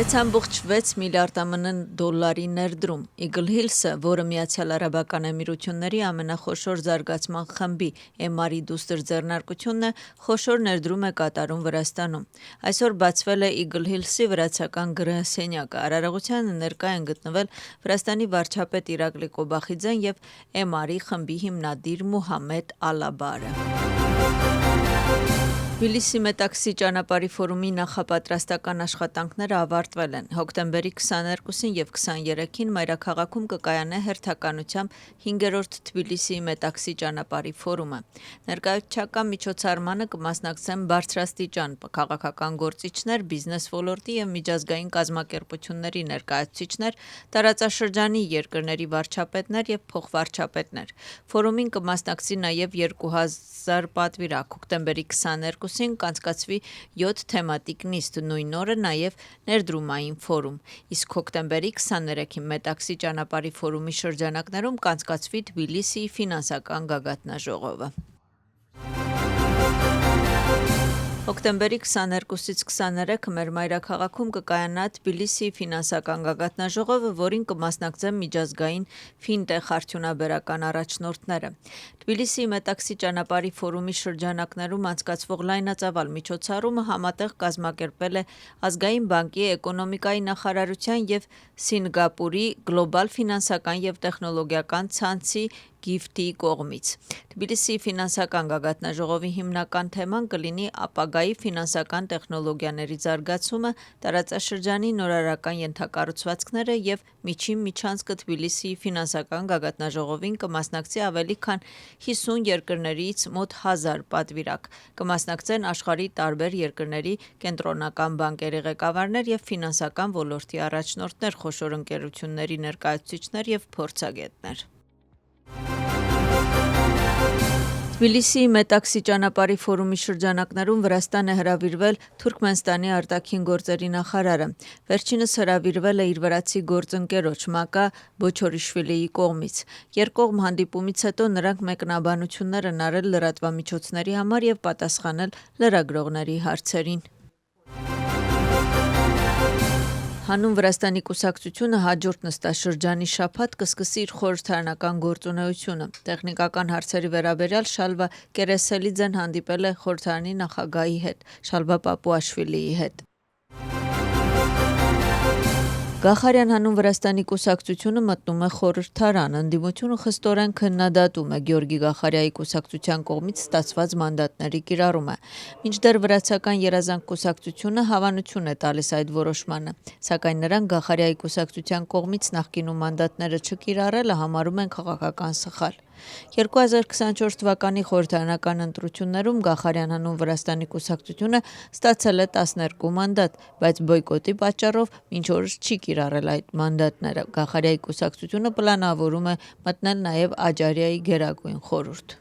6.6 միլիարդ ԱՄՆ դոլարի ներդրում Eagle Hills-ը, որը Միացյալ Արաբական Էմիրությունների ամենախոշոր զարգացման խմբի MR-ի դուստր ձեռնարկությունն է, խոշոր ներդրում է կատարում Վրաստանում։ Այսօր բացվել է Eagle Hills-ի վրացական գրասենյակը։ Արարողությանը ներկա են գտնվել Վրաստանի վարչապետ Իրակլի Կոբախիձեն և MR-ի խմբի հիմնադիր Մուհամմեդ Ալաբարը։ Թբիլիսի Մետաքսի ճանապարհի ֆորումի նախապատրաստական աշխատանքները ավարտվել են։ Հոկտեմբերի 22-ին և 23-ին մայրաքաղաքում կկայանա հերթականությամբ 5-րդ Թբիլիսի Մետաքսի ճանապարհի ֆորումը։ Ներկայացուցչական միջոցառմանը կմասնակցեն բարձրաստիճան քաղաքական գործիչներ, բիզնես ոլորտի և միջազգային կազմակերպությունների ներկայացուցիչներ, տարածաշրջանի երկրների վարչապետներ և փոխվարչապետներ։ Ֆորումին կմասնակցի նաև 2000 պատվիրակ։ Հոկտեմբերի 22-ին կանցկացվի 7 թեմատիկ նիստ, նույն օրը նաև ներդրումային ֆորում, իսկ հոկտեմբերի 23-ին Մետաքսի ճանապարհի ֆորումի շրջանակներում կանցկացվի Թբիլիսիի ֆինանսական գագաթնաժողովը։ Հոկտեմբերի 22-ից 23-ը մեր մայրաքաղաքում կկայանա Թբիլիսիի ֆինանսական գագաթնաժողովը, որին կմասնակցեն միջազգային ֆինտեխ արդյունաբերական առաջնորդները։ Թբիլիսիի Մետաքսի ճանապարհի ֆորումի շրջանակներում անցկացվող լայնածավալ միջոցառումը համատեղ կազմակերպվել է Ազգային բանկի էկոնոմիկայի նախարարության և Սինգապուրի գլոբալ ֆինանսական և տեխնոլոգիական ցանցի GIFT-ի կողմից։ Թբիլիսիի ֆինանսական գագաթնաժողովի հիմնական թեման կլինի ապագայի ֆինանսական տեխնոլոգիաների զարգացումը, տարածաշրջանի նորարարական ենթակառուցվածքները և միջին միջանցքը։ Թբիլիսիի ֆինանսական գագաթնաժողովին կմասնակցի ավելի քան 50 երկրներից մոտ 1000 պատվիրակ։ Կմասնակցեն աշխարհի տարբեր երկրների կենտրոնական բանկերի ղեկավարներ և ֆինանսական ոլորտի առաջնորդներ, խոշոր ընկերությունների ներկայացուցիչներ և փորձագետներ։ Թբիլիսիի Մետաքսի ճանապարհի ֆորումի շրջանակներում Վրաստան է հրավիրվել Թուրքմենստանի արտաքին գործերի նախարարը։ Վերջինս հրավիրվել է իր վրացի գործընկերոջ Մակա Բոչորիշվիլիի կողմից։ Երկկողմ հանդիպումից հետո նրանք մեկնաբանություններ են արել լրատվամիջոցների համար և պատասխանել լրագրողների հարցերին։ Հանուն Վրաստանի կուսակցությունը հաջորդ նստաշրջանի շաբաթ կսկսի իր խորհրդարանական գործունեությունը։ Տեխնիկական հարցերի վերաբերյալ Շալվա Կերեսելիձեն հանդիպել է խորհրդարանի նախագահի հետ՝ Շալվա Պապուաշվիլիի հետ։ Գախարյան հանուն Վրաստանի կուսակցությունը մտնում է խորհրդարան։ Ընդդիմությունը խստորեն քննադատում է Գյորգի Գախարյայի կուսակցության կողմից ստացված մանդատների կիրառումը։ Մինչդեռ վրացական երազանք կուսակցությունը հավանություն է տալիս այդ որոշմանը, սակայն նրանք Գախարյայի կուսակցության կողմից նախկինում մանդատները չկիրառելը համարում են քաղաքական սխալ։ 2024 թվականի խորհրդարանական ընտրություններում Գախարյան հանուն Վրաստանի կուսակցությունը ստացել է 12 մանդատ, բայց բոյկոտի պատճառով մինչ օրս չի կիրառել այդ մանդատները։ Գախարյայի կուսակցությունը պլանավորում է մտնել նաև Աջարիայի գերագույն խորհուրդ։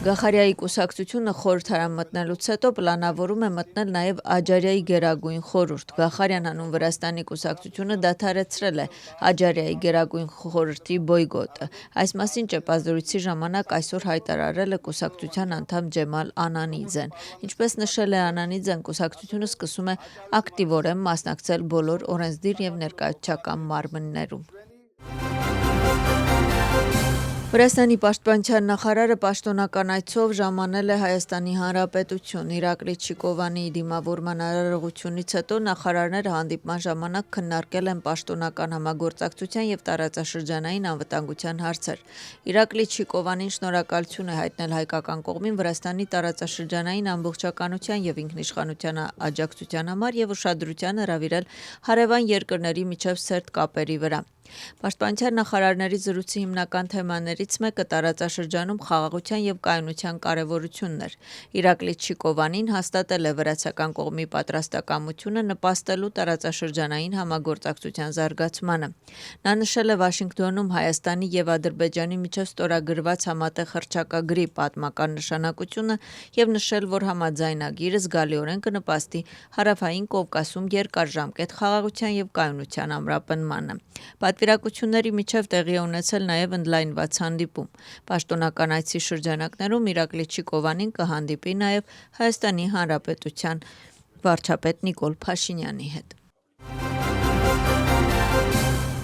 Գախարյայի կուսակցությունը խորհրդարան մտնելուց հետո պլանավորում է մտնել նաև Աջարիայի գերագույն խորհուրդ։ Գախարյան հանուն Վրաստանի կուսակցությունը դադարեցրել է Աջարիայի գերագույն խորհրդի բոյկոտը։ Այս մասին ճեպազդրույցի ժամանակ այսօր հայտարարել է կուսակցության անդամ Ջեմալ Անանիձեն։ Ինչպես նշել է Անանիձեն, կուսակցությունը սկսում է ակտիվորեն մասնակցել բոլոր օրենսդիր և ներկայացուցչական մարմիններում։ Վրաստանի պաշտպանության նախարարը պաշտոնական այցով ժամանել է Հայաստանի Հանրապետություն։ Իրակլի Չիկովանիի դիմավորման արարողությունից հետո նախարարները հանդիպման ժամանակ քննարկել են պաշտոնական համագործակցության և տարածաշրջանային անվտանգության հարցեր։ Իրակլի Չիկովանին շնորհակալություն է հայտնել հայկական կողմին Վրաստանի տարածաշրջանային ամբողջականության և ինքնիշխանության աջակցության համար և ուշադրության հրավիրել հարևան երկրների միջև սերտ կապերի վրա։ Պաշտպանության նախարարների զրույցի հիմնական թեմաներից մեկը տարածաշրջանում խաղաղության և կայունության կարևորությունն էր։ Իրակլի Չիկովանին հաստատել է վրացական կողմի պատրաստակամությունը նպաստելու տարածաշրջանային համագործակցության զարգացմանը։ Նա նշել է Վաշինգտոնում Հայաստանի և Ադրբեջանի միջև ստորագրված համատեղ հռչակագրի պատմական նշանակությունը և նշել, որ համաձայնագիրը զգալիորեն կնպաստի Հարավային Կովկասում երկարաժամկետ խաղաղության և կայունության ամրապնմանը։ Պատվիրակությունների միջև տեղի է ունեցել նաև ընդլայնված հանդիպում։ Պաշտոնական այցի շրջանակներում Իրակլի Չիկովանին կհանդիպի նաև Հայաստանի Հանրապետության վարչապետ Նիկոլ Փաշինյանի հետ։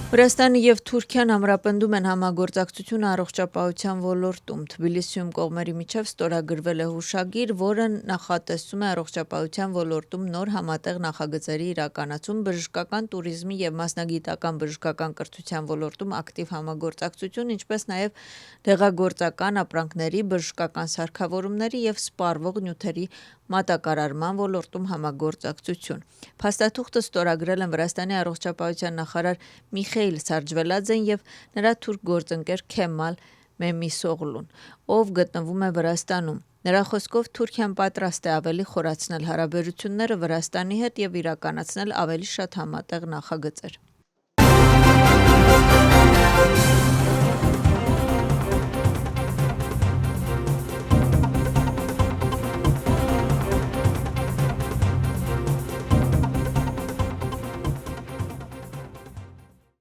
Վրաստանը եւ Թուրքիան ամրապնդում են համագործակցությունը առողջապահության ոլորտում։ Թբիլիսիում կողմերի միջև ստորագրվել է հուշագիր, որը նախատեսում է առողջապահության ոլորտում նոր համատեղ նախագծերի իրականացում, բժշկական տուրիզմի եւ մասնագիտական բժշկական կրթության ոլորտում ակտիվ համագործակցություն, ինչպես նաեւ դեղագործական ապրանքների, բժշկական սարքավորումների եւ սպառվող նյութերի մատակարարման ոլորտում համագործակցություն։ Փաստաթուղթը ստորագրել են Վրաստանի առողջապահության նախարար Միխեիլ Սարջվելաձեն եւ նրա թուրք գործընկեր Քեմալ Մեմիսօղլուն, ով գտնվում է Վրաստանում։ Նրա խոսքով Թուրքիան պատրաստ է ավելի խորացնել հարաբերությունները Վրաստանի հետ եւ իրականացնել ավելի շատ համատեղ նախագծեր։